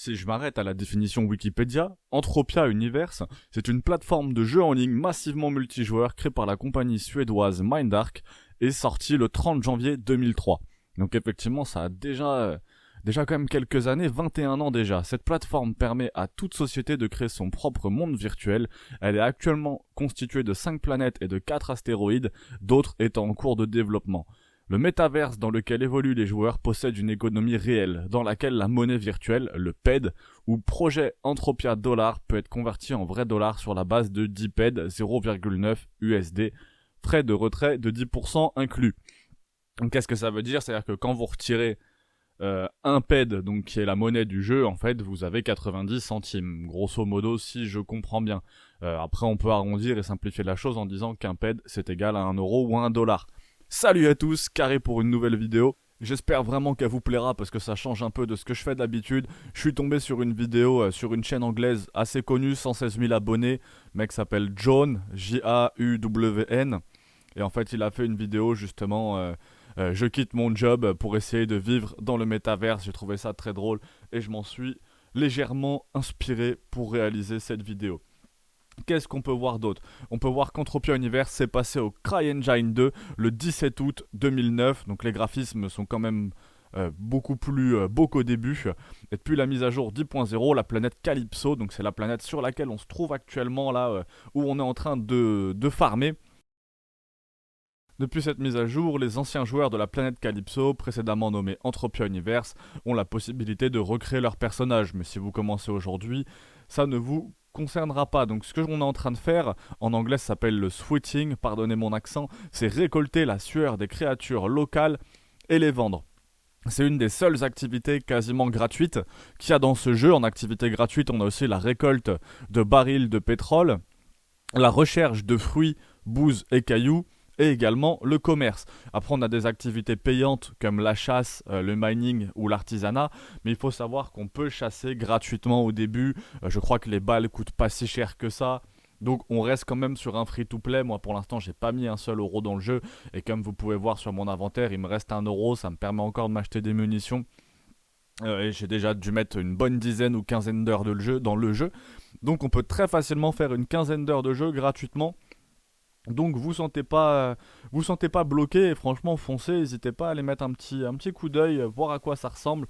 Si je m'arrête à la définition Wikipédia, Entropia Universe, c'est une plateforme de jeux en ligne massivement multijoueur créée par la compagnie suédoise Mindark et sortie le 30 janvier 2003. Donc effectivement, ça a déjà quand même quelques années, 21 ans déjà. Cette plateforme permet à toute société de créer son propre monde virtuel. Elle est actuellement constituée de 5 planètes et de 4 astéroïdes, d'autres étant en cours de développement. Le métaverse dans lequel évoluent les joueurs possède une économie réelle, dans laquelle la monnaie virtuelle, le PED, ou projet Entropia Dollar, peut être converti en vrai dollar sur la base de 10 PED 0,9 USD, frais de retrait de 10% inclus. Donc qu'est-ce que ça veut dire? C'est-à-dire que quand vous retirez un PED, donc qui est la monnaie du jeu, en fait, vous avez 90 centimes, grosso modo, si je comprends bien. Après, on peut arrondir et simplifier la chose en disant qu'un PED, c'est égal à 1 euro ou à 1 dollar. Salut à tous, Carré pour une nouvelle vidéo. J'espère vraiment qu'elle vous plaira parce que ça change un peu de ce que je fais d'habitude. Je suis tombé sur une vidéo sur une chaîne anglaise assez connue, 116 000 abonnés. Le mec s'appelle John, J-A-U-W-N. Et en fait, il a fait une vidéo justement... je quitte mon job pour essayer de vivre dans le métaverse. J'ai trouvé ça très drôle et je m'en suis légèrement inspiré pour réaliser cette vidéo. Qu'est-ce qu'on peut voir d'autre? On peut voir qu'Entropia Universe s'est passé au CryEngine 2 le 17 août 2009. Donc les graphismes sont quand même beaucoup plus beaux qu'au début. Et depuis la mise à jour 10.0, la planète Calypso, donc c'est la planète sur laquelle on se trouve actuellement là, où on est en train de farmer. Depuis cette mise à jour, les anciens joueurs de la planète Calypso, précédemment nommée Entropia Universe, ont la possibilité de recréer leur personnage. Mais si vous commencez aujourd'hui, ça ne vous concernera pas. Donc ce que on est en train de faire, en anglais ça s'appelle le switching, pardonnez mon accent, c'est récolter la sueur des créatures locales et les vendre. C'est une des seules activités quasiment gratuites qu'il y a dans ce jeu. En activité gratuite, on a aussi la récolte de barils de pétrole, la recherche de fruits, bouses et cailloux, et également le commerce. Après, on a des activités payantes comme la chasse, le mining ou l'artisanat, mais il faut savoir qu'on peut chasser gratuitement au début. Je crois que les balles coûtent pas si cher que ça. Donc on reste quand même sur un free-to-play. Moi pour l'instant j'ai pas mis un seul euro dans le jeu. Et comme vous pouvez voir sur mon inventaire, il me reste 1 euro. Ça me permet encore de m'acheter des munitions. Et j'ai déjà dû mettre une bonne dizaine ou quinzaine d'heures dans le jeu. Donc on peut très facilement faire une quinzaine d'heures de jeu gratuitement. Donc vous sentez pas bloqué et franchement foncez, n'hésitez pas à aller mettre un petit coup d'œil, voir à quoi ça ressemble.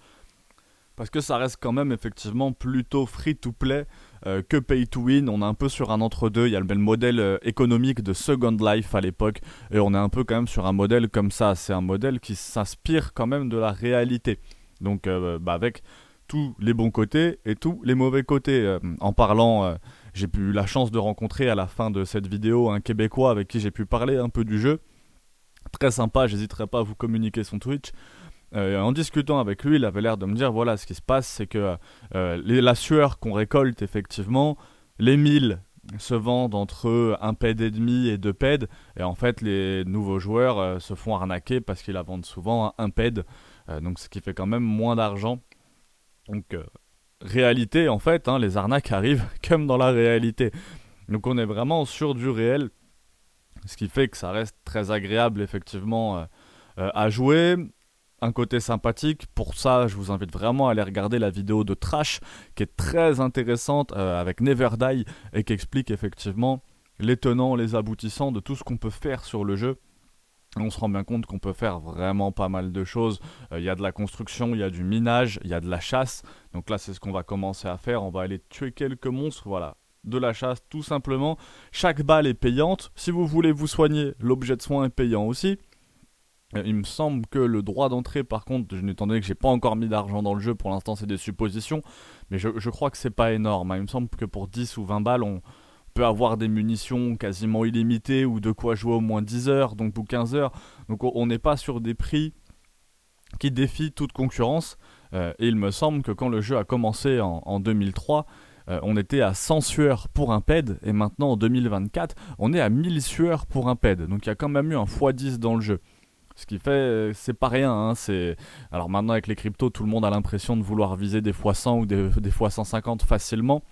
Parce que ça reste quand même effectivement plutôt free to play que pay to win. On est un peu sur un entre-deux, il y a le modèle économique de Second Life à l'époque. Et on est un peu quand même sur un modèle comme ça, c'est un modèle qui s'inspire quand même de la réalité. Donc avec tous les bons côtés et tous les mauvais côtés. En parlant... j'ai eu la chance de rencontrer à la fin de cette vidéo un Québécois avec qui j'ai pu parler un peu du jeu. Très sympa, j'hésiterai pas à vous communiquer son Twitch. En discutant avec lui, il avait l'air de me dire, voilà, ce qui se passe, c'est que la sueur qu'on récolte, effectivement, les 1000 se vendent entre 1 PED et demi et 2 PED. Et en fait, les nouveaux joueurs se font arnaquer parce qu'ils la vendent souvent à 1 PED. Donc ce qui fait quand même moins d'argent. Donc... réalité en fait, les arnaques arrivent comme dans la réalité. Donc on est vraiment sur du réel, ce qui fait que ça reste très agréable effectivement à jouer. Un côté sympathique, pour ça je vous invite vraiment à aller regarder la vidéo de Trash qui est très intéressante avec Never Die et qui explique effectivement les tenants, les aboutissants de tout ce qu'on peut faire sur le jeu. On se rend bien compte qu'on peut faire vraiment pas mal de choses. Il y a de la construction, il y a du minage, il y a de la chasse. Donc là, c'est ce qu'on va commencer à faire. On va aller tuer quelques monstres, voilà. De la chasse, tout simplement. Chaque balle est payante. Si vous voulez vous soigner, l'objet de soin est payant aussi. Il me semble que le droit d'entrée, par contre, étant donné que j'ai pas encore mis d'argent dans le jeu, pour l'instant c'est des suppositions, mais je crois que c'est pas énorme. Il me semble que pour 10 ou 20 balles, on peut avoir des munitions quasiment illimitées ou de quoi jouer au moins 10 heures, donc ou 15 heures. Donc on n'est pas sur des prix qui défient toute concurrence. Et il me semble que quand le jeu a commencé en 2003, on était à 100 sueurs pour un PED, et maintenant en 2024, on est à 1000 sueurs pour un PED. Donc il y a quand même eu un x10 dans le jeu. Ce qui fait, c'est pas rien. Alors maintenant avec les cryptos, tout le monde a l'impression de vouloir viser des x100 ou des x150 facilement.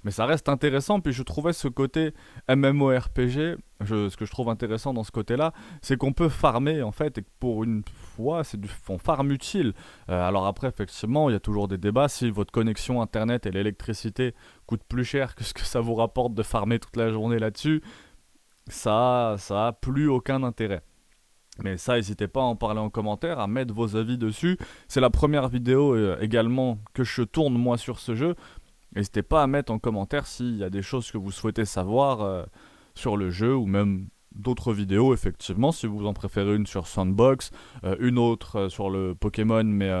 Mais ça reste intéressant, puis je trouvais ce côté MMORPG, ce que je trouve intéressant dans ce côté-là, c'est qu'on peut farmer en fait, et que pour une fois, c'est du on farm utile. Alors après, effectivement, il y a toujours des débats, si votre connexion internet et l'électricité coûtent plus cher que ce que ça vous rapporte de farmer toute la journée là-dessus, ça a plus aucun intérêt. Mais ça, n'hésitez pas à en parler en commentaire, à mettre vos avis dessus. C'est la première vidéo également que je tourne moi sur ce jeu. N'hésitez pas à mettre en commentaire s'il y a des choses que vous souhaitez savoir sur le jeu ou même d'autres vidéos, effectivement, si vous en préférez une sur Sandbox, une autre sur le Pokémon, mais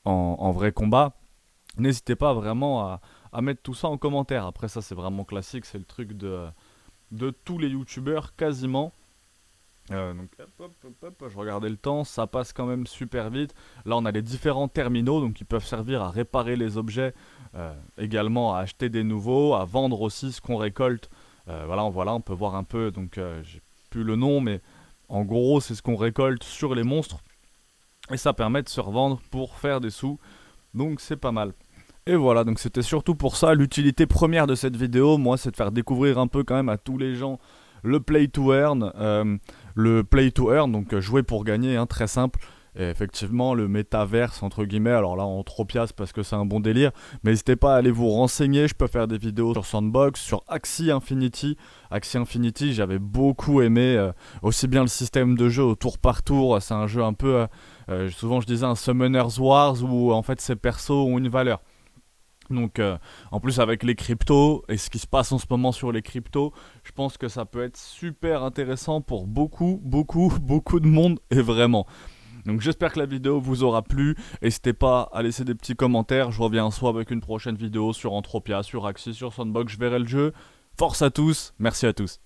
en vrai combat. N'hésitez pas vraiment à mettre tout ça en commentaire. Après ça, c'est vraiment classique, c'est le truc de tous les youtubeurs quasiment. Donc je regardais le temps, ça passe quand même super vite. Là on a les différents terminaux donc qui peuvent servir à réparer les objets, également à acheter des nouveaux, à vendre aussi ce qu'on récolte. Voilà, on peut voir un peu, donc j'ai plus le nom, mais en gros c'est ce qu'on récolte sur les monstres. Et ça permet de se revendre pour faire des sous, donc c'est pas mal. Et voilà, donc c'était surtout pour ça, l'utilité première de cette vidéo, moi c'est de faire découvrir un peu quand même à tous les gens le play to earn, donc jouer pour gagner, hein, très simple. Et effectivement, le métaverse, entre guillemets, alors là, en tropias parce que c'est un bon délire. Mais n'hésitez pas à aller vous renseigner. Je peux faire des vidéos sur Sandbox, sur Axie Infinity. Axie Infinity, j'avais beaucoup aimé. Aussi bien le système de jeu au tour par tour. C'est un jeu un peu, souvent je disais, un Summoners Wars où en fait ces persos ont une valeur. Donc en plus avec les cryptos et ce qui se passe en ce moment sur les cryptos, je pense que ça peut être super intéressant pour beaucoup de monde et vraiment. Donc j'espère que la vidéo vous aura plu, n'hésitez pas à laisser des petits commentaires, je reviens soit avec une prochaine vidéo sur Entropia, sur Axie, sur Sandbox, je verrai le jeu. Force à tous, merci à tous.